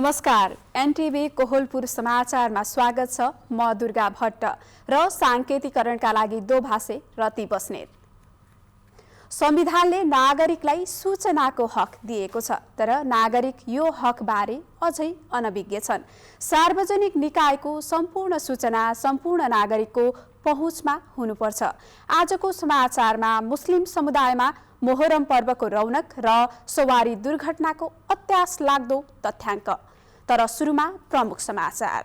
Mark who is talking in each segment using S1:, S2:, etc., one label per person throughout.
S1: नमस्कार, एनटिभी कोहलपुर समाचारमा स्वागत छ। म दुर्गा भट्ट र साङ्केतिकरणका लागि दोभाषे रति बस्नेत। संविधानले नागरिकलाई सूचनाको हक दिएको छ, तर नागरिक यो हकबारे अझै अनभिज्ञ छन्। सार्वजनिक निकायको सम्पूर्ण सूचना सम्पूर्ण नागरिकको पहुँचमा हुनुपर्छ। आजको समाचारमा मुस्लिम समुदायमा मोहरम पर्वको रौनक र सवारी दुर्घटनाको अत्यास लाग्दो तथ्याङ्क। तर सुरुमा प्रमुख समाचार।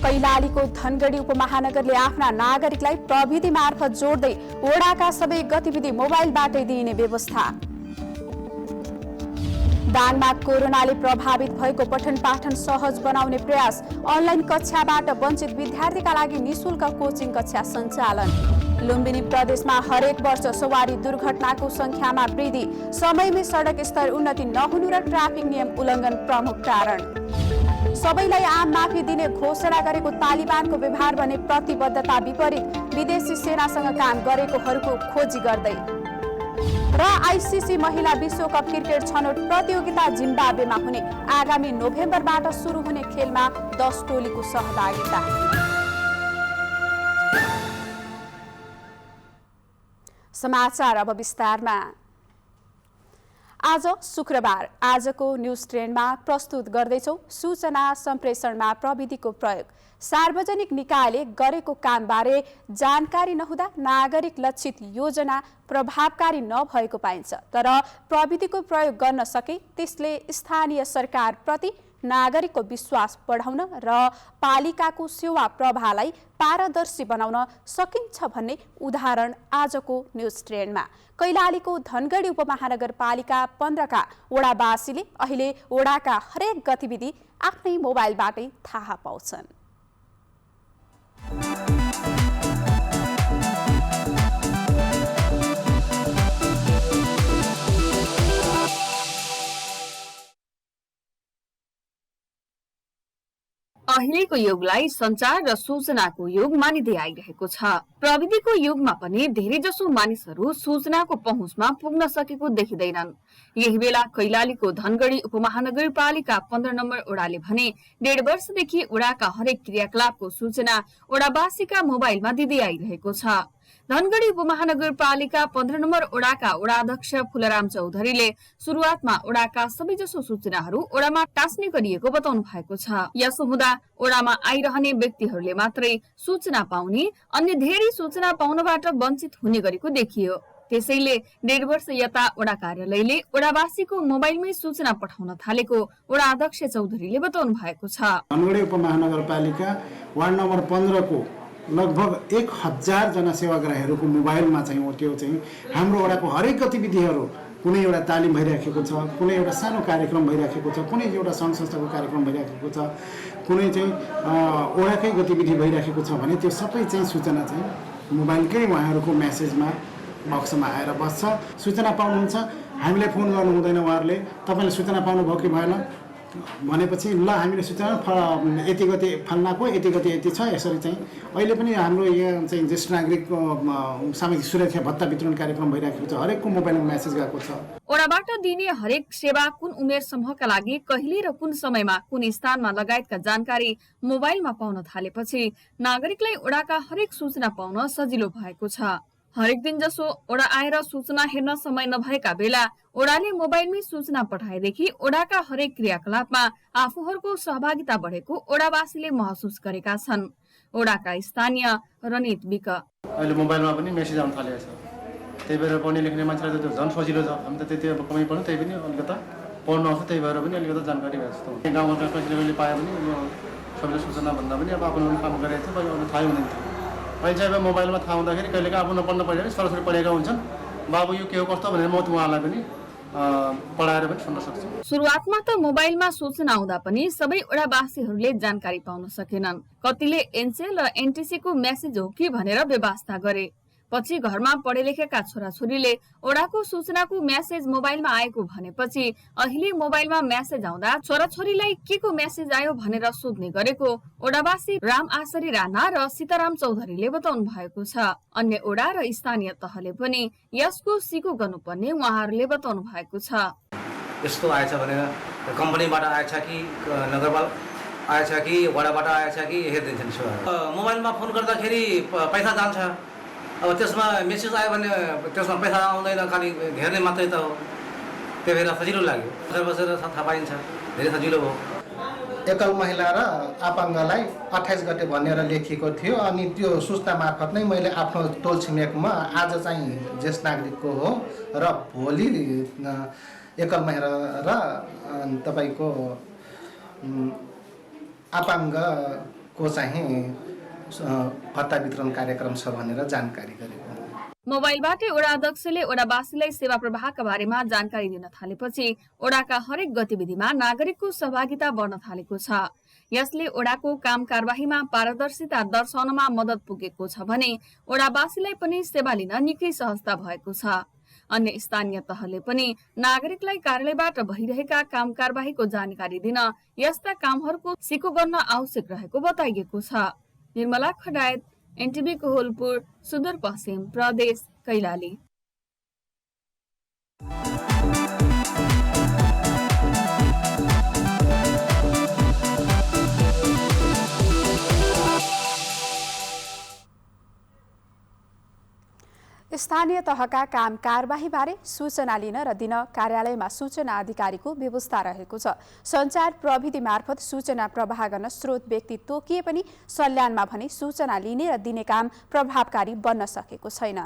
S1: कैलालीको धनगढी उपमहानगरले आफ्ना नागरिकलाई प्रविधि मार्फत जोड्दै वडाका सबै गतिविधि मोबाइलबाटै दिइने व्यवस्था। दाङमा कोरोनाले प्रभावित भएको पठन पाठन सहज बनाउने प्रयास। अनलाइन कक्षाबाट वञ्चित विद्यार्थीका लागि निशुल्क कोचिङ कक्षा सञ्चालन। लुम्बिनी प्रदेशमा हरेक वर्ष सवारी दुर्घटनाको संख्यामा वृद्धि। समयमै सडक स्तर उन्नति नहुनु र ट्राफिक नियम उल्लङ्घन प्रमुख कारण। सबैलाई आम माफी दिने घोषणा गरेको तालिबानको व्यवहार भने प्रतिबद्धता विपरीत। विदेशी सेनासँग काम गरेकोहरूको खोजी गर्दै। र आइसिसी महिला विश्वकप क्रिकेट छनौट प्रतियोगिता जिम्बाब्वेमा हुने। आगामी नोभेम्बरबाट सुरु हुने खेलमा 10 टोलीको सहभागिता। समाचार अब विस्तारमा। आज शुक्रबार। आजको न्यूज ट्रेन्डमा प्रस्तुत गर्दैछौ सूचना सम्प्रेषणमा प्रविधिको प्रयोग। सार्वजनिक निकायले गरेको कामबारे जानकारी नहुँदा नागरिक लक्षित योजना प्रभावकारी नभएको पाइन्छ। तर प्रविधिको प्रयोग गर्न सके त्यसले स्थानीय सरकारप्रति नागरिकको विश्वास बढाउन र पालिकाको सेवा प्रवाहलाई पारदर्शी बनाउन सकिन्छ भन्ने उदाहरण आजको न्यूज ट्रेन्डमा। कैलालीको धनगढी उपमहानगरपालिका 15 का वडावासीले अहिले वडाका हरेक गतिविधि आफ्नै मोबाइलबाटै थाहा पाउँछन्।
S2: अहिलेको युगलाई सञ्चार र सूचनाको युग मानिँदै आइरहेको छ। प्रविधिको युगमा पनि धेरै जसो मानिसहरू सूचनाको पहुँचमा पुग्न सकेको देखिँदैनन्। यही बेला कैलालीको धनगढी उपमहानगरपालिका 15 नम्बर वडाले भने 1.5 वर्षदेखि वडाका हरेक क्रियाकलापको सूचना वडावासीका मोबाइलमा दिँदै आइरहेको छ। धनगढी उपमहानगरपालिका 15 नम्बर वडाका वडाध्यक्ष फुलराम चौधरीले सुरुवातमा वडाका सबैजसो सूचनाहरू वडामा टास्ने गरिएको बताउनु भएको छ। यसो हुँदा वडामा आइरहने व्यक्तिहरूले मात्रै सूचना पाउने, अन्य धेरै सूचना पाउनबाट वञ्चित हुने गरेको देखियो। त्यसैले 1.5 वर्ष यता वडा कार्यालयले वडावासीको मोबाइलमै सूचना पठाउन थालेको वडा अध्यक्ष चौधरीले बताउनु भएको छ।
S3: धनगढी उपमहानगरपालिका वार्ड नम्बर 15 को लगभग 1000 जना सेवाग्राहीहरूको मोबाइलमा चाहिँ त्यो चाहिँ हाम्रो वडाको हरेक गतिविधिहरू, कुनै एउटा तालिम भइराखेको छ, कुनै एउटा सानो कार्यक्रम भइराखेको छ, कुनै एउटा सङ्घ संस्थाको कार्यक्रम भइराखेको छ, कुनै चाहिँ वडाकै गतिविधि भइराखेको छ भने त्यो सबै चाहिँ सूचना चाहिँ मोबाइलकै उहाँहरूको मेसेजमा बक्समा आएर बस्छ। सूचना पाउनुहुन्छ, हामीले फोन गर्नु हुँदैन। उहाँहरूले तपाईँले सूचना पाउनुभयो कि भएन भनेपछि ल हामीले सूचना यति गति फल्नाको यति गति यति छ। यसरी चाहिँ अहिले पनि हाम्रो यहाँ चाहिँ ज्येष्ठ नागरिकको सामाजिक सुरक्षा भत्ता वितरण कार्यक्रम भइराखेको छ। हरेकको मोबाइलमा मेसेज गएको छ।
S2: वडाबाट दिने हरेक सेवा कुन उमेर समूहका लागि कहिले र कुन समयमा कुन स्थानमा लगायतका जानकारी मोबाइलमा पाउन थालेपछि नागरिकलाई वडाका हरेक सूचना पाउन सजिलो भएको छ। हरेक दिन जसो वडा आएर सूचना हेर्न समय नभएका बेला वडाले मोबाइलमै सूचना पठाएदेखि वडाका हरेक क्रियाकलापमा आफूहरूको सहभागिता बढेको वडावासीले महसुस गरेका छन्। वडाका स्थानीय रनित विक
S4: अहिले मोबाइलमा पनि मेसेज आउन थालेको छ। त्यही भएर पढ्ने लेख्ने मान्छेलाई त झन् सजिलो छ। हामी त त्यति अब कमै पढ्नु, त्यही पनि अलिकता पढ्नु आउँछ। त्यही भएर पनि अलिकता जानकारी भएको छ। गाउँघरका कसैले पाए पनि सबैले सूचना भन्दा पनि अब आफ्नो काम गरेको थियो, अरू थाहै हुँदैन थियो। अहिले चाहिँ अब मोबाइलमा थाहा हुँदाखेरि कहिलेकाहीँ आफू नपढ्न पऱ्यो, सरसरी पढेका हुन्छन्। बाबु यो के हो कस्तो भनेर म उहाँलाई पनि पढाएर पनि सुन्न सक्छु।
S2: सुरुवातमा त मोबाइलमा सूचना आउँदा पनि सबै वडावासीहरूले जानकारी पाउन सकेनन्। कतिले एनसेल र एनटिसी को मेसेज हो कि भनेर व्यवस्था गरे। पछि घरमा पढे लेखेका छोराछोरीले वडाको सूचनाको मेसेज मोबाइलमा आएको भनेपछि अहिले मोबाइलमा मेसेज आउँदा छोराछोरीलाई के को मेसेज आयो भनेर सोध्ने गरेको वडावासी राम आसरी राणा र सीताराम चौधरीले बताउनु भएको छ। अन्य वडा र स्थानीय तहले पनि यसको सिको गर्नुपर्ने उहाँहरूले बताउनु भएको छ।
S5: यस्तो आएछ भनेर कम्पनीबाट आएछ कि नगरपालिका आएछ कि वडाबाट आएछ कि हेरिदिन्छन् सेवा। मोबाइलमा फोन गर्दाखेरि पैसा जान्छ, अब त्यसमा मेसेज आयो भने त्यसमा पैसा आउँदैन, खालि हेर्ने मात्रै त हो। त्यही भएर सजिलो लाग्यो, घर बसेर थाहा पाइन्छ, धेरै सजिलो भयो।
S6: एकल महिला र अपाङ्गलाई 28 गते भनेर लेखिएको थियो अनि त्यो सूचना मार्फत नै मैले आफ्नो टोल छिमेकमा आज चाहिँ ज्येष्ठ नागरिकको हो र भोलि एकल महिला र तपाईँको अपाङ्गको चाहिँ भत्ता वितरण कार्यक्रम छ भनेर जानकारी गरेको।
S2: मोबाइलबाटै ओडा अध्यक्षले ओडावासीलाई सेवा प्रवाहका बारेमा जानकारी दिन थालेपछि ओडाका हरेक गतिविधिमा नागरिकको सहभागिता बढ्न थालेको छ। यसले ओडाको काम कारबाहीमा पारदर्शिता दर्शाउनमा मद्दत पुगेको छ भने ओडावासीलाई पनि सेवा लिन निकै सहजता भएको छ। अन्य स्थानीय तहले पनि नागरिकलाई कार्यालयबाट भइरहेका काम कारबाहीको जानकारी दिन यस्ता कामहरूको सिको गर्न आवश्यक रहेको बताइएको छ। निर्मला खडायत, एनटिभी कोहलपुर, सुदूरपश्चिम प्रदेश, कैलाली।
S1: स्थानीय तहका काम कारबाहीबारे सूचना लिन र दिन कार्यालयमा सूचना अधिकारीको व्यवस्था रहेको छ। सञ्चार प्रविधि मार्फत सूचना प्रवाह गर्न स्रोत व्यक्ति तोकिए पनि सल्यानमा भने सूचना लिने र दिने काम प्रभावकारी बन्न सकेको छैन।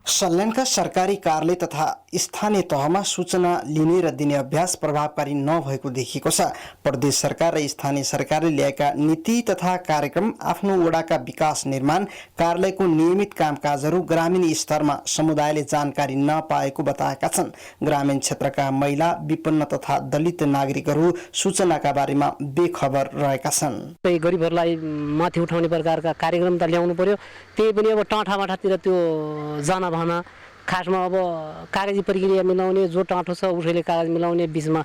S7: सल्यानका सरकारी कार्यालय तथा स्थानीय तहमा सूचना लिने र दिने अभ्यास प्रभावकारी नभएको देखिएको छ। प्रदेश सरकार र स्थानीय सरकारले ल्याएका नीति तथा कार्यक्रम आफ्नो वडाका विकास निर्माण कार्यालयको नियमित कामकाजहरू ग्रामीण स्तरमा समुदायले जानकारी नपाएको बताएका छन्। ग्रामीण क्षेत्रका महिला, विपन्न तथा दलित नागरिकहरू सूचनाका बारेमा बेखबर रहेका छन्।
S8: गरिबहरूलाई माथि उठाउने प्रकारका कार्यक्रम त ल्याउनु पर्यो, त्यही पनि अब टाँठाबाठातिर त्यो जान भन खासमा अब कागजी प्रक्रिया मिलाउने, जो टाँठो छ उसैले कागज मिलाउने, बिचमा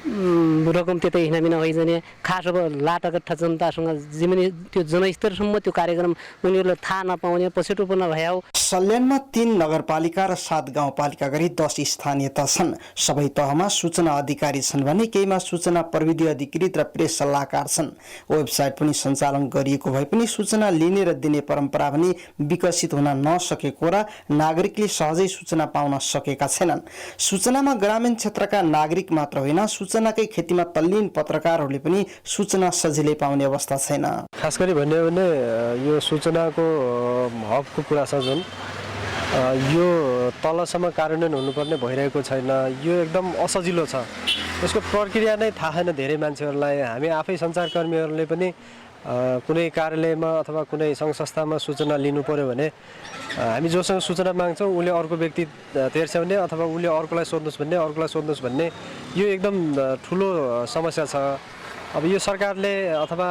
S8: रकम त्यतै हिँडामिना भइजाने, खास अब लाटाकट्ठा जनतासँग जिम्मेनी त्यो जनस्तरसम्म त्यो कार्यक्रम उनीहरूले थाहा नपाउने पछिटोपना भयो।
S7: सल्यानमा 3 नगरपालिका र 7 गाउँपालिका गरी 10 स्थानीय तह छन्। सबै तहमा सूचना अधिकारी छन् भने केहीमा सूचना प्रविधि अधिकृत र प्रेस सल्लाहकार छन्। वेबसाइट पनि सञ्चालन गरिएको भए पनि सूचना लिने र दिने परम्परा पनि विकसित हुन नसकेको र नागरिकले सहजै सूचना पाउन सकेका छैनन्। सूचनामा ग्रामीण क्षेत्रका नागरिक मात्र होइन, सूचनाकै खेतीमा तल्लीन पत्रकारहरूले पनि सूचना सजिलै पाउने अवस्था छैन।
S9: खास गरी भन्यो भने यो सूचनाको हकको कुरा छ जुन यो तलसम्म कार्यान्वयन हुनुपर्ने भइरहेको छैन। यो एकदम असजिलो छ, यसको प्रक्रिया नै थाहा छैन धेरै मान्छेहरूलाई। हामी आफै सञ्चारकर्मीहरूले पनि कुनै कार्यालयमा अथवा कुनै सङ्घ संस्थामा सूचना लिनु पर्यो भने हामी जोसँग सूचना माग्छौँ उसले अर्को व्यक्ति तेर्स्याउने अथवा उसले अर्कोलाई सोध्नुहोस् भन्ने यो एकदम ठुलो समस्या छ। अब यो सरकारले अथवा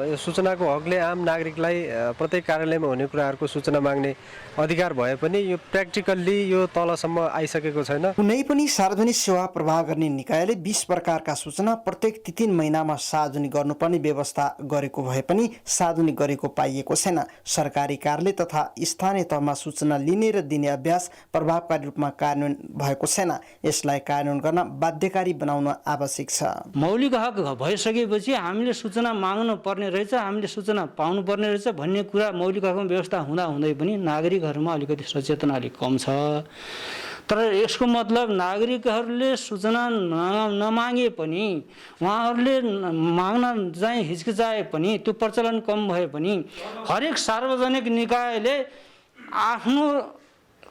S9: यो सूचनाको हकले आम नागरिकलाई प्रत्येक कार्यालयमा हुने कुराहरूको सूचना माग्ने अधिकार भए पनि यो प्र्याक्टिकल्ली यो तलसम्म आइसकेको छैन।
S7: कुनै पनि सार्वजनिक सेवा प्रवाह गर्ने निकायले 20 प्रकारका सूचना प्रत्येक 3 महिनामा सार्वजनिक गर्नुपर्ने व्यवस्था गरेको भए पनि सार्वजनिक गरेको पाइएको छैन। सरकारी कार्यालय तथा स्थानीय तहमा सूचना लिने र दिने अभ्यास प्रभावकारी रूपमा कार्यान्वयन भएको छैन। यसलाई कार्यान्वयन गर्न बाध्यकारी बनाउन आवश्यक छ।
S10: मौलिक हक भइसकेपछि हामीले सूचना माग्नु पर्ने रहेछ, हामीले सूचना पाउनु पर्ने रहेछ भन्ने कुरा मौलिक हकमा व्यवस्था हुँदै पनि नागरिकहरूमा अलिकति सचेतना अलिक कम छ। तर यसको मतलब नागरिकहरूले सूचना नमागे पनि, उहाँहरूले माग्न चाहिँ हिचकिचाए पनि, त्यो प्रचलन कम भए पनि हरेक सार्वजनिक निकायले आफ्नो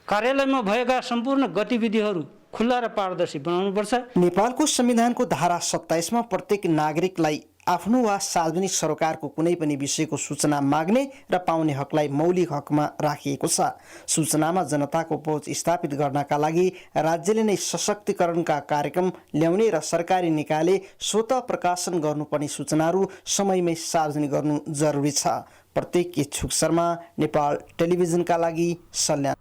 S10: कार्यालयमा भएका सम्पूर्ण गतिविधिहरू खुल्ला र पारदर्शी बनाउनुपर्छ।
S7: नेपालको संविधानको धारा 27 मा प्रत्येक नागरिकलाई आफ्नो वा सार्वजनिक सरोकारको कुनै पनि विषयको सूचना माग्ने र पाउने हकलाई मौलिक हकमा राखिएको छ। सूचनामा जनताको पहुँच स्थापित गर्नका लागि राज्यले नै सशक्तिकरणका कार्यक्रम ल्याउने र सरकारी निकायले स्वत प्रकाशन गर्नुपर्ने सूचनाहरू समयमै सार्वजनिक गर्नु जरुरी छ। प्रत्येक इच्छुक शर्मा, नेपाल टेलिभिजनका लागि सल्यान।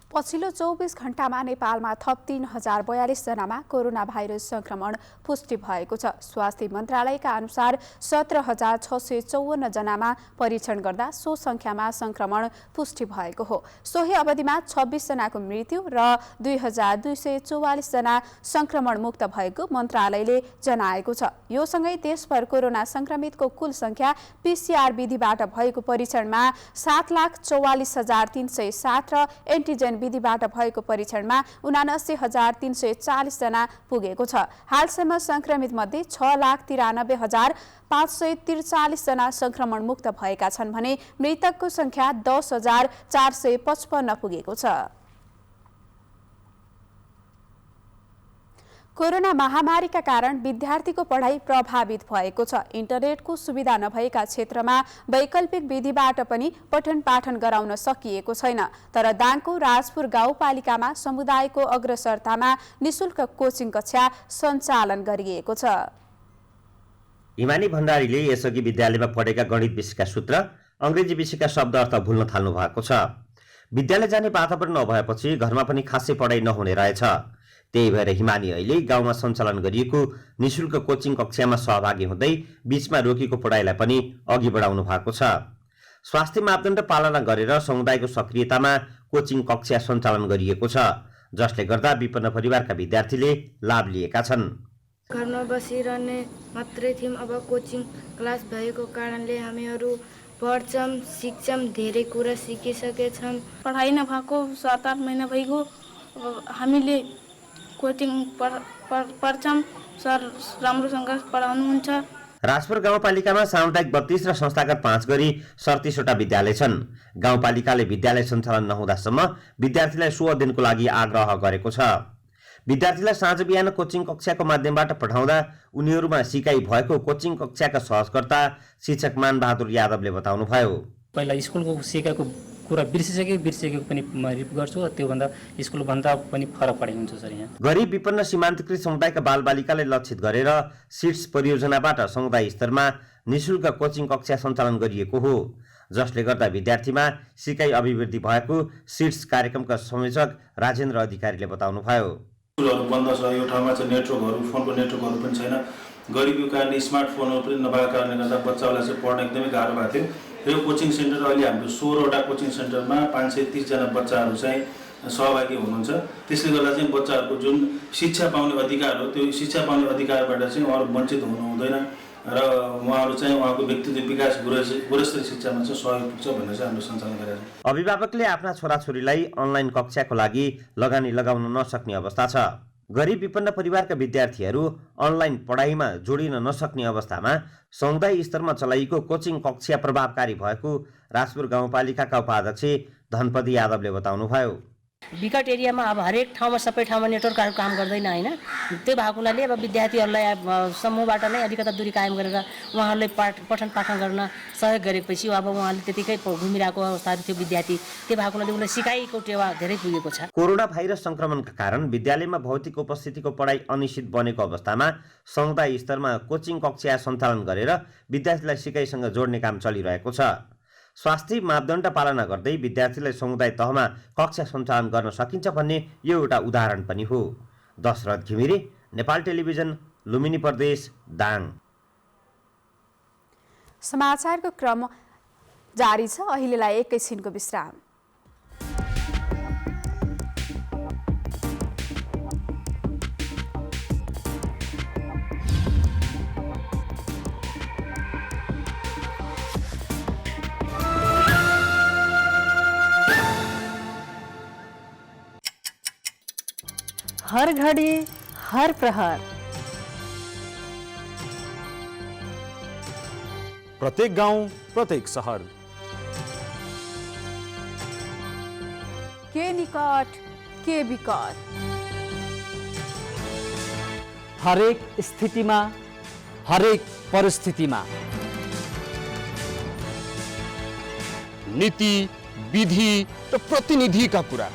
S1: पछिल्लो 24 घण्टामा नेपालमा थप 3042 जनामा कोरोना भाइरस संक्रमण पुष्टि भएको छ। स्वास्थ्य मन्त्रालयका अनुसार 17654 जनामा परीक्षण गर्दा सो संख्यामा संक्रमण पुष्टि भएको हो। सोही अवधिमा 26 जनाको मृत्यु र 2244 जना संक्रमण मुक्त भएको मन्त्रालयले जनाएको छ। यो सँगै देशभर कोरोना संक्रमितको कुल संख्या पीसीआर विधिबाट भएको परीक्षणमा 7,44,307 र एन्टिजेन विधिबाट भएको परीक्षणमा 79,340 जना पुगेको छ। हालसम्म संक्रमित मध्ये 6,93,543 जना संक्रमण मुक्त भएका छन् भने मृतकको संख्या 10,455 पुगेको छ। कोरोना महामारीका कारण विद्यार्थीको पढाइ प्रभावित भएको छ। इन्टरनेटको सुविधा नभएका क्षेत्रमा वैकल्पिक विधिबाट पनि पठन पाठन गराउन सकिएको छैन। तर दाङको राजपुर गाउँपालिकामा समुदायको अग्रसरतामा निशुल्क कोचिङ कक्षा सञ्चालन गरिएको छ।
S11: हिमानी भण्डारीले यसअघि विद्यालयमा पढेका गणित विषयका सूत्र, अङ्ग्रेजी विषयका शब्द अर्थ भुल्न थाल्नु भएको छ। विद्यालय जाने वातावरण नभएपछि घरमा पनि खासै पढाइ नहुने रहेछ। त्यही भएर हिमानी अहिले गाउँमा सञ्चालन गरिएको निशुल्क कोचिङ कक्षामा सहभागी हुँदै बीचमा रोकिएको पढाइलाई पनि अघि बढाउनु भएको छ। स्वास्थ्य मापदण्ड पालना गरेर समुदायको सक्रियतामा कोचिङ कक्षा सञ्चालन गरिएको छ, जसले गर्दा विपन्न परिवारका विद्यार्थीले लाभ लिएका छन्।
S12: घरमा बसिरहने मात्रै थियौँ, अब कोचिङ क्लास भएको कारणले हामीहरू पढ्छौँ, सिक्छौँ, धेरै कुरा सिकिसकेछौँ।
S13: पढाइ नभएको 7-8 महिना भइगयो। हामीले कोचिङ पढ्छौँ, सर राम्रोसँग पढाउनुहुन्छ।
S11: राजपुर गाउँपालिकामा सामुदायिक 32 र संस्थागत 5 गरी 37वटा विद्यालय छन्। गाउँपालिकाले विद्यालय सञ्चालन नहुँदासम्म विद्यार्थीलाई सो अध्ययनको लागि आग्रह गरेको छ। विद्यार्थीलाई साँझ बिहान कोचिङ कक्षाको माध्यमबाट पढाउँदा उनीहरूमा सिकाइ भएको कोचिङ कक्षाका सहजकर्ता शिक्षक मानबहादुर यादवले बताउनुभयो।
S14: पहिला स्कुलको सिकेको कुरा बिर्सिसकेको पनि रिप गर्छु, त्योभन्दा स्कुलभन्दा पनि फरक पढाइ हुन्छ सर। यहाँ
S11: गरिब विपन्न सीमान्तकृत समुदायका बालबालिकालाई लक्षित गरेर सिट्स परियोजनाबाट समुदाय स्तरमा निशुल्क कोचिङ कक्षा सञ्चालन गरिएको हो, जसले गर्दा विद्यार्थीमा सिकाइ अभिवृद्धि भएको सिट्स कार्यक्रमका संयोजक राजेन्द्र अधिकारीले बताउनुभयो।
S15: स्कुलहरू बन्द छ, यो ठाउँमा चाहिँ नेटवर्कहरू, फोनको नेटवर्कहरू पनि छैन। गरिबीको कारणले स्मार्टफोनहरू पनि नभएको कारणले गर्दा बच्चाहरूलाई चाहिँ पढ्न एकदमै गाह्रो भएको थियो। यो कोचिङ सेन्टर अहिले हाम्रो 16वटा कोचिङ सेन्टरमा 530 जना बच्चाहरू चाहिँ सहभागी हुनुहुन्छ। त्यसले गर्दा चाहिँ बच्चाहरूको जुन शिक्षा पाउने अधिकार हो, त्यो शिक्षा पाउने अधिकारबाट चाहिँ उहाँहरू वञ्चित हुनु हुँदैन र उहाँहरू चाहिँ उहाँको व्यक्तित्व विकास गुणस्तरीय शिक्षामा चाहिँ सहयोग पुग्छ भनेर चाहिँ हाम्रो सञ्चालन गरेर।
S11: अभिभावकले आफ्ना छोराछोरीलाई अनलाइन कक्षाको लागि लगानी लगाउन नसक्ने अवस्था छ। गरिब विपन्न परिवारका विद्यार्थीहरू अनलाइन पढाइमा जोडिन नसक्ने अवस्थामा समुदाय स्तरमा चलाइएको कोचिङ कक्षा प्रभावकारी भएको राजपुर गाउँपालिकाका उपाध्यक्ष धनपति यादवले बताउनुभयो।
S16: विकट एरियामा अब हरेक ठाउँमा सबै ठाउँमा नेटवर्कहरू काम गर्दैन होइन। त्यो भएको हुनाले अब विद्यार्थीहरूलाई समूहबाट नै अलिकता दूरी कायम गरेर उहाँहरूलाई पठन पाठन गर्न सहयोग गरेपछि अब उहाँले त्यतिकै घुमिरहेको अवस्थाहरू थियो विद्यार्थी। त्यो भएको हुनाले उनलाई सिकाइको टेवा धेरै पुगेको छ।
S11: कोरोना भाइरस संक्रमणका कारण विद्यालयमा भौतिक उपस्थितिको पढाइ अनिश्चित बनेको अवस्थामा समुदाय स्तरमा कोचिङ कक्षा सञ्चालन गरेर विद्यार्थीलाई सिकाइसँग जोड्ने काम चलिरहेको छ। स्वास्थ्य मापदण्ड पालना गर्दै विद्यार्थीलाई समुदाय तहमा कक्षा सञ्चालन गर्न सकिन्छ भन्ने यो एउटा उदाहरण पनि हो। दशरथ घिमिरे, नेपाल टेलिभिजन, लुम्बिनी प्रदेश, दाङ।
S1: समाचारको क्रम जारी छ, अहिलेलाई एकैछिनको विश्राम। हर घडी हर प्रहर,
S17: प्रत्येक गाउँ प्रत्येक सहर,
S1: के निकट के विकट,
S18: हरेक स्थितिमा हरेक परिस्थितिमा
S17: नीति विधि र प्रतिनिधिका कुरा,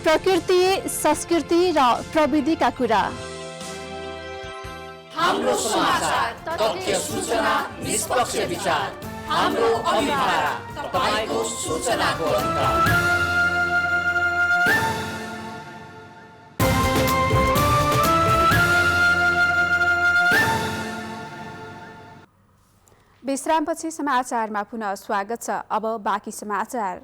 S1: प्रकृति संस्कृति र प्रविधिका कुरा,
S19: हाम्रो समाचार, तथ्य, सूचना, निष्पक्ष विचार, हाम्रो अभिभारा, तपाईको सूचनाको अधिकार।
S1: विश्रामपछि समाचारमा पुनः स्वागत छ। अब बाँकी समाचार।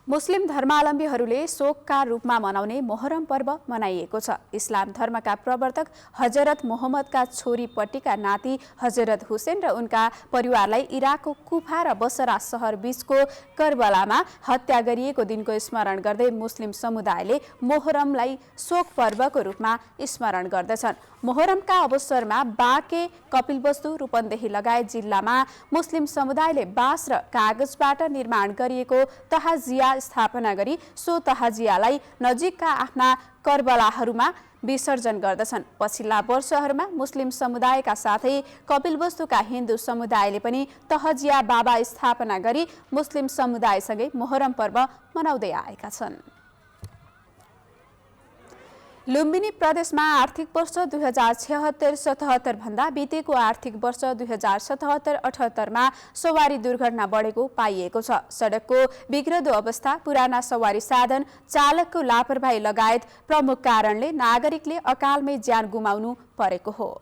S1: मुस्लिम धर्मावलम्बीहरूले शोकका रूपमा मनाउने मोहरम पर्व मनाइएको छ। इस्लाम धर्मका प्रवर्तक हजरत मोहम्मदका छोरीपट्टिका नाति हजरत हुसेन र उनका परिवारलाई इराकको कुफा र बसरा सहर बीचको करबलामा हत्या गरिएको दिनको स्मरण गर्दै मुस्लिम समुदायले मोहरमलाई शोक पर्वको रूपमा स्मरण गर्दछन्। मोहरमका अवसरमा बाँके, कपिलवस्तु, रूपन्देही लगायत जिल्लामा मुस्लिम समुदायले बाँस र कागजबाट निर्माण गरिएको तहाजिया स्थापना गरी सो तहाजियालाई नजिकका आफ्ना करबलाहरूमा विसर्जन गर्दछन्। पछिल्ला वर्षहरूमा मुस्लिम समुदायका साथै कपिलवस्तुका हिन्दू समुदायले पनि तहजिया बाबा स्थापना गरी मुस्लिम समुदायसँगै मोहरम पर्व मनाउँदै आएका छन्। लुम्बिनी प्रदेशमा आर्थिक वर्ष 2076-77 भन्दा बितेको आर्थिक वर्ष 2077-78 मा सवारी दुर्घटना बढेको पाइएको छ। सडकको बिग्रदो अवस्था, पुराना सवारी साधन, चालकको लापरवाही लगायत प्रमुख कारणले नागरिकले अकालमै ज्यान गुमाउनु परेको हो।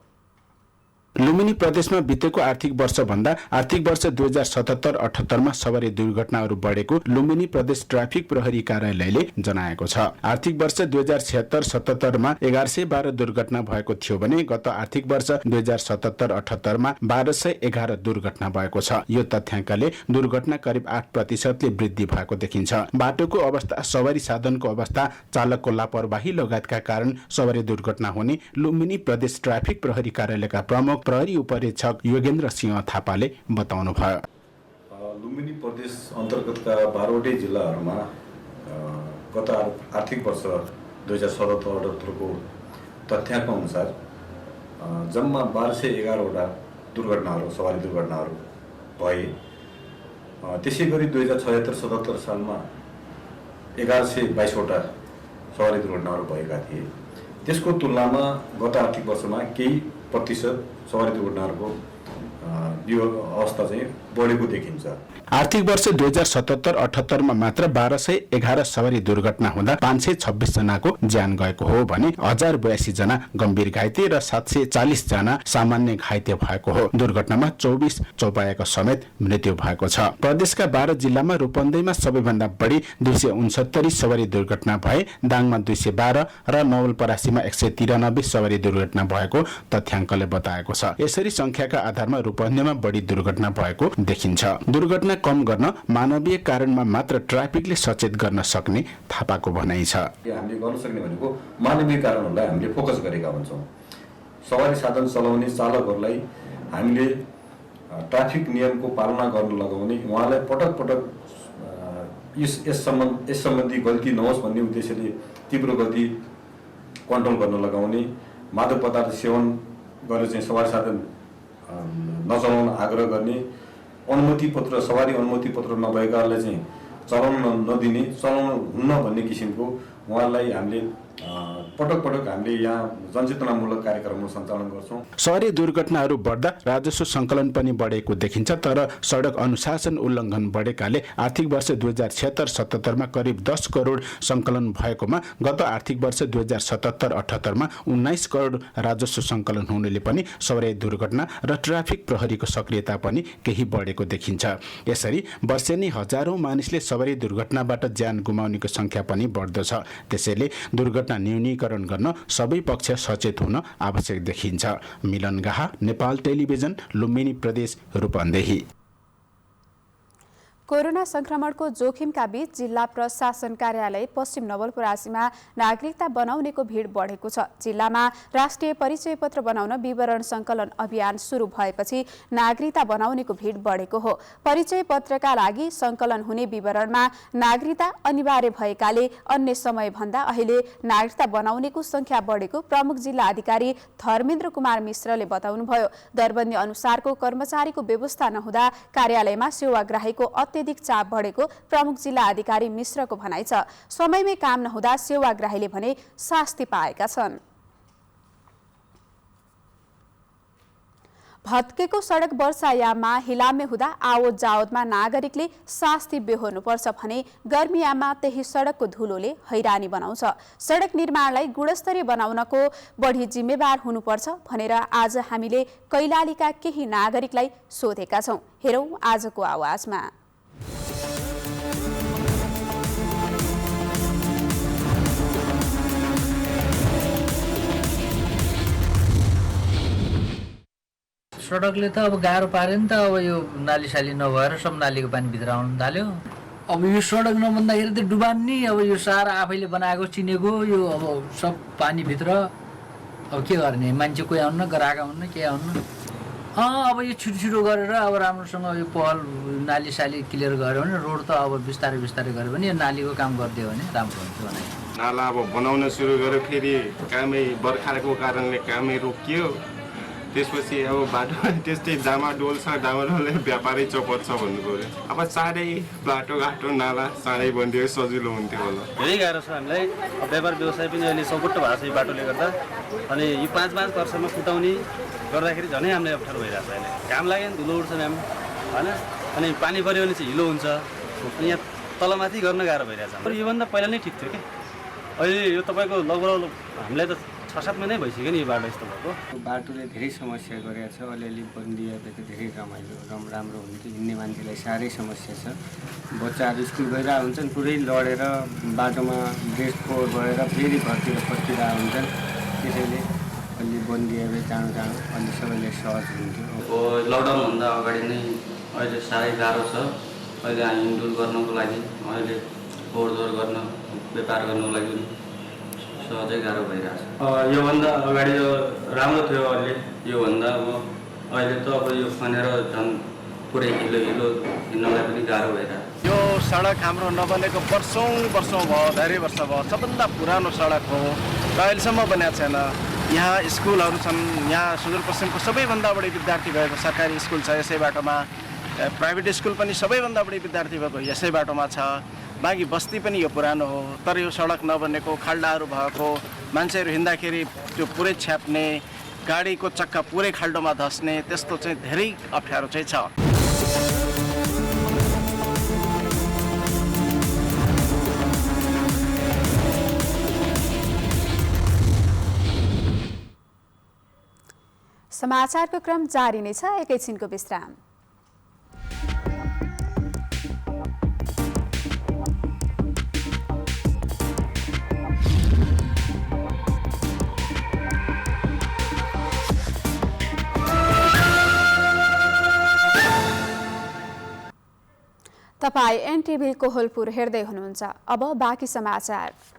S20: लुम्बिनी प्रदेशमा बितेको आर्थिक वर्ष भन्दा आर्थिक वर्ष 2077-78 मा सवारी दुर्घटनाहरू बढेको लुम्बिनी प्रदेश ट्राफिक प्रहरी कार्यालयले जनाएको छ। आर्थिक वर्ष 2076-77 मा 1112 दुर्घटना भएको थियो भने गत आर्थिक वर्ष 2077-78 मा 1211 दुर्घटना भएको छ। यो तथ्याङ्कले दुर्घटना करिब 8% ले वृद्धि भएको देखिन्छ। बाटोको अवस्था, सवारी साधनको अवस्था, चालकको लापरवाही लगायतका कारण सवारी दुर्घटना हुने लुम्बिनी प्रदेश ट्राफिक प्रहरी कार्यालयका प्रमुख प्रहरी उपरीक्षक योगेन्द्र सिंह थापाले बताउनु भयो।
S21: लुम्बिनी प्रदेश अन्तर्गतका 12वटै जिल्लाहरूमा गत आर्थिक वर्ष 2077-78 को तथ्याङ्क अनुसार जम्मा 1211वटा दुर्घटनाहरू, सवारी दुर्घटनाहरू भए। त्यसै गरी 2076-77 सालमा 1122वटा सवारी दुर्घटनाहरू भएका थिए। त्यसको तुलनामा गत आर्थिक वर्षमा केही प्रतिशत सवारी दुर्घटनाहरूको यो अवस्था चाहिँ बढेको देखिन्छ।
S20: आर्थिक वर्ष 2077-78 मा मात्र 1211 सवारी दुर्घटना हुँदा 526 जनाको ज्यान गएको हो भने 1082 जना गम्भीर घाइते र 740 जना सामान्य घाइते भएको हो। दुर्घटनामा 24 चौपायाको समेत मृत्यु भएको छ। प्रदेशका 12 जिल्लामा रूपन्देहीमा सबैभन्दा बढी 269 सवारी दुर्घटना भए, दाङमा 212 र नवलपरासीमा 193 सवारी दुर्घटना भएको तथ्याङ्कले बताएको छ। यसरी संख्याका आधारमा रूपन्देहीमा बढी दुर्घटना भएको देखिन्छ। दुर्घटना कम गर्न मानवीय कारणमा मात्र ट्राफिकले सचेत गर्न सक्ने थापाको भनाइ छ।
S21: हामीले गर्न सक्ने भनेको मानवीय कारणहरूलाई हामीले फोकस गरेका हुन्छौँ। सवारी साधन चलाउने चालकहरूलाई हामीले ट्राफिक नियमको पालना गर्न लगाउने, उहाँलाई पटक पटक यस सम्बन्धी गल्ती नहोस् भन्ने उद्देश्यले तीव्र गति कन्ट्रोल गर्न लगाउने, मादक पदार्थ सेवन गरेर चाहिँ सवारी साधन नचलाउन आग्रह गर्ने, अनुमति पत्र, सवारी अनुमति पत्र नभएकालाई चाहिँ चलाउन नदिने, चलाउन हुन्न भन्ने किसिमको उहाँलाई हामीले पटक पटक हामीले यहाँ जनचेतनामूलक कार्यक्रमहरू सञ्चालन गर्छौँ।
S20: सवारी दुर्घटनाहरू बढ्दा राजस्व सङ्कलन पनि बढेको देखिन्छ। तर सडक अनुशासन उल्लङ्घन बढेकाले आर्थिक वर्ष 2076-77 मा करिब 10 करोड सङ्कलन भएकोमा गत आर्थिक वर्ष 2077-78 मा 19 करोड राजस्व सङ्कलन हुनुले पनि सवारी दुर्घटना र ट्राफिक प्रहरीको सक्रियता पनि केही बढेको देखिन्छ। यसरी वर्षेनी हजारौं मानिसले सवारी दुर्घटनाबाट ज्यान गुमाउनेको संख्या पनि बढ्दछ। त्यसैले दुर्घटना न्यूनीकरण गर्न सबै पक्ष सचेत हुन आवश्यक देखिन्छ। मिलन गाहा, नेपाल टेलिभिजन, लुम्बिनी प्रदेश, रूपन्देही।
S1: कोरोना संक्रमणको जोखिमका बीच जिल्ला प्रशासन कार्यालय पश्चिम नवलपरासीमा नागरिकता बनाउनेको भिड बढेको छ। जिल्लामा राष्ट्रिय परिचय पत्र बनाउन विवरण संकलन अभियान सुरु भएपछि नागरिकता बनाउनेको भिड बढेको हो। परिचय पत्रका लागि संकलन हुने विवरणमा नागरिकता अनिवार्य भएकाले अन्य समय भन्दा अहिले नागरिकता बनाउनेको संख्या बढेको प्रमुख जिल्ला अधिकारी धर्मेन्द्र कुमार मिश्रले बताउनुभयो। दरबन्दी अनुसारको कर्मचारीको व्यवस्था नहुँदा कार्यालयमा सेवाग्राहीको अत्यधिक चाप बढेको प्रमुख जिल्ला अधिकारी मिश्रको भनाइ छ। समयमै काम नहुँदा सेवाग्राहीले भने शास्ति पाएका छन्। भत्केको सडक वर्षायाममा हिलामे हुँदा आवत जावतमा नागरिकले शास्ति बेहोर्नुपर्छ भने गर्मीयाममा त्यही सडकको धुलोले हैरानी बनाउँछ। सडक निर्माणलाई गुणस्तरीय बनाउनको बढी जिम्मेवार हुनुपर्छ भनेर आज हामीले कैलालीका केही नागरिकलाई सोधेका छौं। हेरौं आजको आवाजमा।
S3: सडकले त अब गाह्रो पार्यो नि त। अब यो नाली साली नभएर सब नालीको पानी भित्र आउनु थाल्यो। अब यो सडक नबन्दाखेरि त डुबान नि। अब यो सारा आफैले बनाएको चिनेको यो अब सब पानीभित्र अब के गर्ने, मान्छे कोही आउनु न, ग्राहक आउनु न, के आउनु। अब यो छिटो छिटो गरेर अब राम्रोसँग यो पहल नाली साली क्लियर गर्यो भने रोड त अब बिस्तारै बिस्तारै गर्यो भने यो नालीको काम गरिदियो भने राम्रो हुन्छ भने।
S22: नाला अब बनाउन सुरु गर्यो, फेरि कामै बर्खाको कारणले कामै रोकियो। त्यसपछि अब बाटो त्यस्तै डामाडोल छ, डामाडोलले व्यापारै चौपट छ भन्नु पर्यो। अब चाँडै बाटोघाटो नाला चाँडै बनिदियो सजिलो हुन्थ्यो होला।
S23: धेरै गाह्रो छ हामीलाई। अब व्यापार व्यवसाय पनि अहिले सपुट्ट भएको छ यो बाटोले गर्दा। अनि यो 5 वर्षमा फुटाउने गर्दाखेरि झनै हामीलाई अप्ठ्यारो भइरहेको छ। अहिले घाम लाग्यो भने धुलो उठ्छ म्याम होइन। अनि पानी पऱ्यो भने चाहिँ हिलो हुन्छ। अनि यहाँ तलमाथि गर्न गाह्रो भइरहेछ। योभन्दा पहिला नै ठिक थियो कि अहिले यो तपाईँको लगभग हामीलाई त 6-7 महिनै भइसक्यो नि यो बाटो यस्तो भएको।
S24: बाटोले धेरै समस्या गरेको छ। अलिअलि बनिदिए त धेरै राम्रो हुन्थ्यो। हिँड्ने मान्छेलाई साह्रै समस्या छ। बच्चाहरू स्कुल गइरहेको हुन्छन्, पुरै लडेर बाटोमा ड्रेस फोहोर भएर फेरि घरतिर फर्किरहेको हुन्छन्। त्यसैले अलि बनिदिए चाँडो चाँडो अलि सबैले सहज हुन्थ्यो।
S23: लकडाउनभन्दा अगाडि नै अहिले साह्रै गाह्रो छ। अहिले हिँडडुल गर्नको लागि, अहिले होडदोड गर्न, व्यापार गर्नको लागि सहजै गाह्रो भइरहेछ। योभन्दा अगाडि यो राम्रो थियो। अहिले योभन्दा अब अहिले त अब यो खनेर झन् पुरै हिलो हिँड्नलाई पनि गाह्रो भइरहेछ।
S22: यो सडक हाम्रो नबनेको वर्षौँ भयो, धेरै वर्ष भयो। सबभन्दा पुरानो सडक हो र अहिलेसम्म बनेको छैन। यहाँ स्कुलहरू छन्। यहाँ सुदूरपश्चिमको सबैभन्दा बढी विद्यार्थी भएको सरकारी स्कुल छ यसै बाटोमा। प्राइभेट स्कुल पनि सबैभन्दा बढी विद्यार्थी भएको यसै बाटोमा छ। बाँकी बस्ती पनि यो पुरानो हो। तर यो सडक नबनेको, खाल्डाहरू भएको, मान्छेहरू हिँड्दाखेरि त्यो पुरै छ्याप्ने, गाडीको चक्का पुरै खाल्डोमा धस्ने, त्यस्तो चाहिँ धेरै अप्ठ्यारो चाहिँ छ।
S1: समाचारको क्रम जारी नै छ। एकैछिनको विश्राम। तपाईं एनटिभी कोहलपुर हेर्दै हुनुहुन्छ। अब बाँकी समाचार।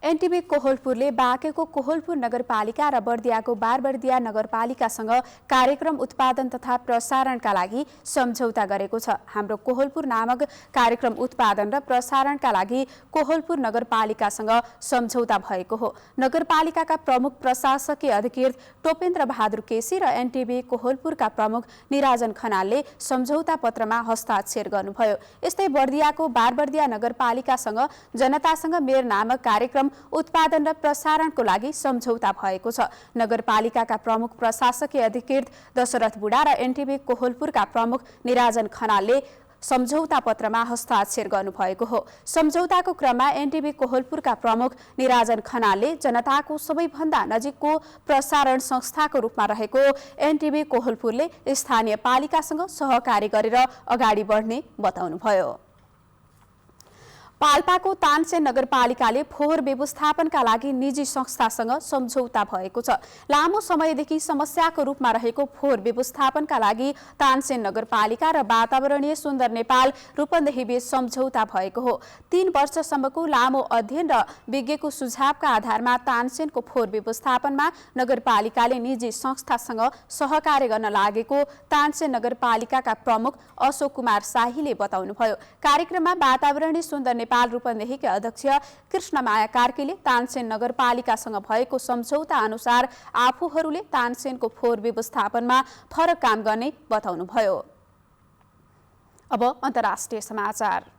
S1: एनटिभी कोहलपुरले बाँकेको कोहलपुर नगरपालिका र बर्दियाको बारबर्दिया नगरपालिकासँग कार्यक्रम उत्पादन तथा प्रसारणका लागि सम्झौता गरेको छ। हाम्रो कोहलपुर नामक कार्यक्रम उत्पादन र प्रसारणका लागि कोहलपुर नगरपालिकासँग सम्झौता भएको हो। नगरपालिकाका प्रमुख प्रशासकीय अधिकृत टोपेन्द्र बहादुर केसी र एनटिभी कोहलपुरका प्रमुख निराजन खनालले सम्झौता पत्रमा हस्ताक्षर गर्नुभयो। यस्तै बर्दियाको बारबर्दिया नगरपालिकासँग जनतासँग मेयर नामक कार्यक्रम उत्पादन र प्रसारणको लागि सम्झौता भएको छ। नगरपालिकाका प्रमुख प्रशासकीय अधिकृत दशरथ बुढा र एनटिभी कोहलपुरका प्रमुख निराजन खनालले सम्झौता पत्रमा हस्ताक्षर गर्नुभएको हो। सम्झौताको क्रममा एनटिभी कोहलपुरका प्रमुख निराजन खनालले जनताको सबैभन्दा नजिकको प्रसारण संस्थाको रूपमा रहेको एनटिभी कोहलपुरले स्थानीय पालिकासँग सहकारी गरेर अगाडि बढ्ने बताउनुभयो। पाल्पाको तानसेन नगरपालिकाले फोहोर व्यवस्थापनका लागि निजी संस्थासँग सम्झौता भएको छ। लामो समयदेखि समस्याको रूपमा रहेको फोहोर व्यवस्थापनका लागि तानसेन नगरपालिका र वातावरणीय सुन्दर नेपाल रूपन्देही बीच सम्झौता भएको हो। 3 वर्षसम्मको लामो अध्ययन र विज्ञको सुझावका आधारमा तानसेनको फोहोर व्यवस्थापनमा नगरपालिकाले निजी संस्थासँग सहकार्य गर्न लागेको तानसेन नगरपालिकाका प्रमुख अशोक कुमार शाहीले बताउनुभयो। कार्यक्रममा वातावरणीय सुन्दर नेपाल रूपन्देहीका अध्यक्ष कृष्णमाया कार्कीले तानसेन नगरपालिकासँग भएको सम्झौता अनुसार आफूहरूले तानसेनको फोहोर व्यवस्थापनमा फरक काम गर्ने बताउनुभयो। अब अन्तर्राष्ट्रिय समाचार।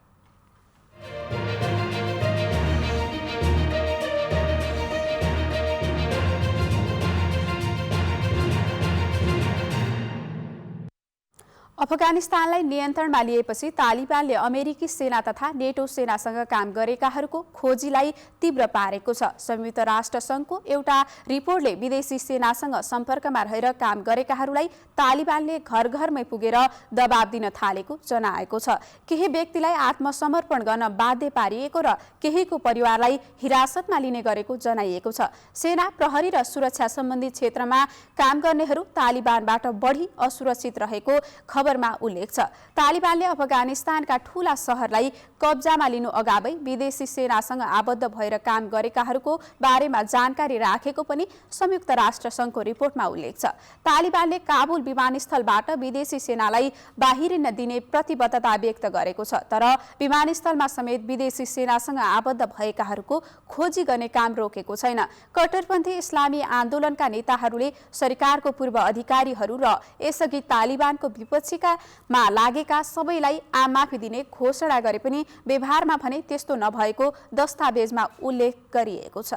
S1: अफगानिस्तानलाई नियन्त्रणमा लिएपछि तालिबानले अमेरिकी सेना तथा नेटो सेनासँग काम गरेकाहरूको खोजीलाई तीव्र पारेको छ। संयुक्त राष्ट्र संघको एउटा रिपोर्टले विदेशी सेनासँग सम्पर्कमा रहेर काम गरेकाहरूलाई तालिबानले घर घरमै पुगेर दबाब दिन थालेको जनाएको छ। केही व्यक्तिलाई आत्मसमर्पण गर्न बाध्य पारिएको र केहीको परिवारलाई हिरासतमा लिने गरेको जनाइएको छ। सेना, प्रहरी र सुरक्षा सम्बन्धी क्षेत्रमा काम गर्नेहरू तालिबानबाट बढी असुरक्षित रहेको खबरमा उल्लेख छ। तालिबानले अफगानिस्तानका ठूला शहरलाई कब्जामा लिनु अगावै विदेशी सेनासँग आबद्ध भएर काम गरेकाहरूको बारेमा जानकारी राखेको पनि संयुक्त राष्ट्र संघको रिपोर्टमा उल्लेख छ। तालिबानले काबुल विमानस्थलबाट विदेशी सेनालाई बाहिरिन दिने प्रतिबद्धता व्यक्त गरेको छ, तर विमानस्थलमा समेत विदेशी सेनासँग आबद्ध भएकाहरूको खोजी गर्ने काम रोकेको छैन। कट्टरपन्थी इस्लामी आन्दोलनका नेताहरूले सरकारको पूर्व अधिकारीहरू र यसअघि तालिबानको विपक्षीमा लागेका सबैलाई आम माफी दिने घोषणा गरे पनि व्यवहारमा भने त्यस्तो नभएको दस्तावेजमा उल्लेख गरिएको छ।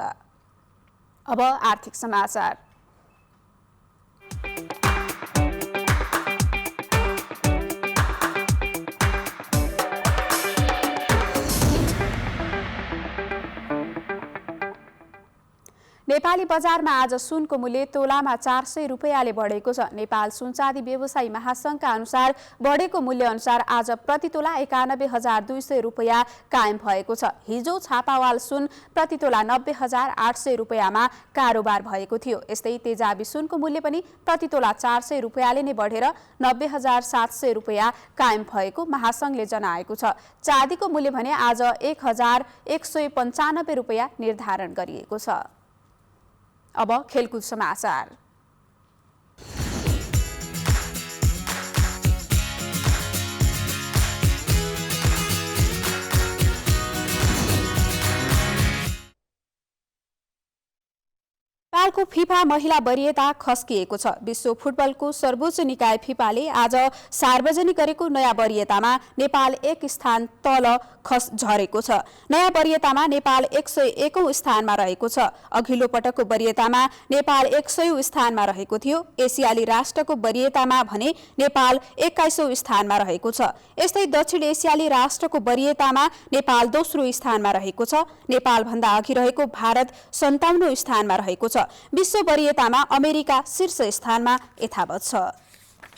S1: अब आर्थिक समाचार। नेपाली बजारमा आज सुनको मूल्य तोलामा 400 रुपैयाँले बढेको छ। नेपाल सुनचाँदी व्यवसायी महासंघका अनुसार बढेको मूल्य अनुसार आज प्रति तोला 91,200 रुपैयाँ कायम भएको छ। हिजो छापावाल सुन प्रति तोला 90,800 रुपैयाँमा कारोबार भएको थियो। यस्तै तेजाबी सुनको मूल्य पनि प्रति तोला 400 रुपैयाँले नै बढेर 90,700 रुपैयाँ कायम भएको महासंघले जनाएको छ। चाँदीको मूल्य भने आज 1,195 रुपैयाँ निर्धारण गरिएको छ। अब खेलकुद समाचार। नेपालको फिफा महिला वरियता खस्किएको छ। विश्व फुटबलको सर्वोच्च निकाय फिफाले आज सार्वजनिक गरेको नयाँ वरियतामा नेपाल एक स्थान तल झरेको छ। नयाँ वरियतामा नेपाल 101औं स्थानमा रहेको छ। अघिल्लो पटकको वरियतामा नेपाल 100औं स्थानमा रहेको थियो। एसियाली राष्ट्रको वरियतामा भने नेपाल 21औं स्थानमा रहेको छ। यस्तै दक्षिण एसियाली राष्ट्रको वरियतामा नेपाल दोस्रो स्थानमा रहेको छ। नेपाल भन्दा अघि रहेको भारत 57औं स्थानमा रहेको छ। विश्व वरियतामा अमेरिका शीर्ष स्थानमा यथावत छ।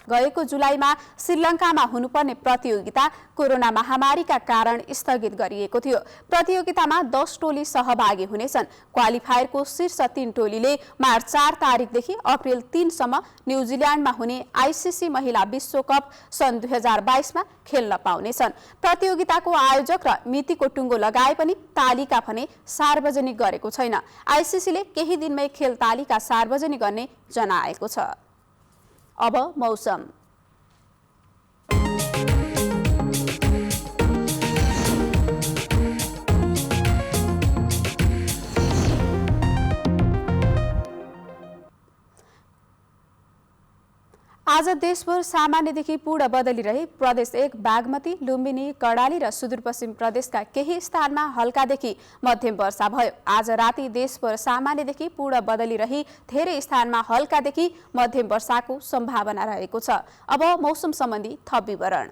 S1: गएको जुलाईमा श्रीलङ्कामा हुनुपर्ने प्रतियोगिता कोरोना महामारीका कारण स्थगित गरिएको थियो। प्रतियोगितामा 10 टोली सहभागी हुनेछन्। क्वालिफायरको शीर्ष 3 टोलीले मार्च 4 तारिकदेखि अप्रिल 3 सम्म न्युजिल्यान्डमा हुने आईसीसी महिला विश्वकप सन् 2022मा खेल्न पाउनेछन्। प्रतियोगिताको आयोजक र मितिको टुङ्गो लगाए पनि तालिका भने सार्वजनिक गरेको छैन। आईसीसीले केही दिनमै खेल तालिका सार्वजनिक गर्ने जनाएको छ। अब मौसम। आज देशभर सामान्यदेखि पूर्ण बदली रही प्रदेश 1 बागमती, लुम्बिनी, कर्णाली र सुदूरपश्चिम प्रदेशका केही स्थानमा हल्कादेखि मध्यम वर्षा भयो। आज राति देशभर सामान्यदेखि पूर्ण बदली रही धेरै स्थानमा हल्कादेखि मध्यम वर्षाको सम्भावना रहेको छ। अब मौसम सम्बन्धी थप विवरण।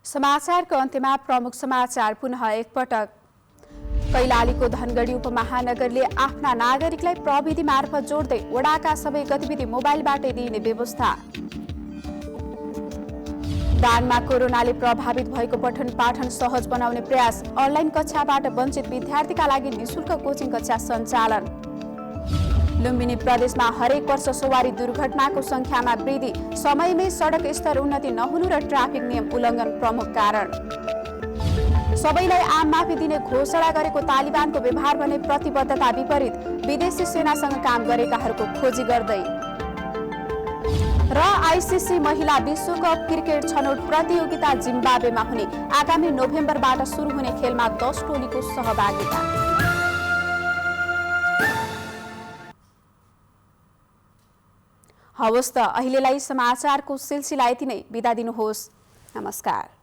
S1: समाचारको अन्त्यमा प्रमुख समाचार पुनः एकपटक। कैलालीको धनगढी उपमहानगरले आफ्ना नागरिकलाई प्रविधि मार्फत जोड्दै वडाका सबै गतिविधि मोबाइलबाटै दिइने व्यवस्था। दानमा कोरोनाले प्रभावित भएको पठन पाठन सहज बनाउने प्रयास। अनलाइन कक्षाबाट वञ्चित विद्यार्थीका लागि निशुल्क कोचिङ कक्षा सञ्चालन। लुम्बिनी प्रदेशमा हरेक वर्ष सवारी दुर्घटनाको संख्यामा वृद्धि। समयमै सडक स्तर उन्नति नहुनु र ट्राफिक नियम उल्लङ्घन प्रमुख कारण। सबैलाई आम माफी दिने घोषणा गरेको तालिबानको व्यवहार भने प्रतिबद्धता विपरीत विदेशी सेनासँग काम गरेकाहरूको खोजी गर्दै र आईसीसी महिला विश्वकप क्रिकेट छनौट प्रतियोगिता जिम्बाब्वेमा हुने आगामी नोभेम्बरबाट सुरु हुने खेलमा 10 टोलीको सहभागिता। हवस् त अहिलेलाई समाचारको सिलसिला यति नै। बिदा दिनुहोस्। नमस्कार।